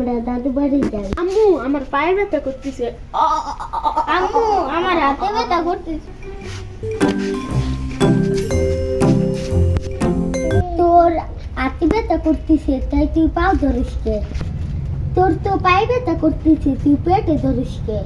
আমরা দাদু বাড়ি যাই। আম্মু আমার পায়ে ব্যথা করতেছে। আম্মু আমার হাতে ব্যথা করতেছে। তোর হাতে ব্যথা করতেছে তাই তুই পাও ধরিস কে? তোর তো পায়ে ব্যথা করতেছে তুই পেটে ধরিস কে?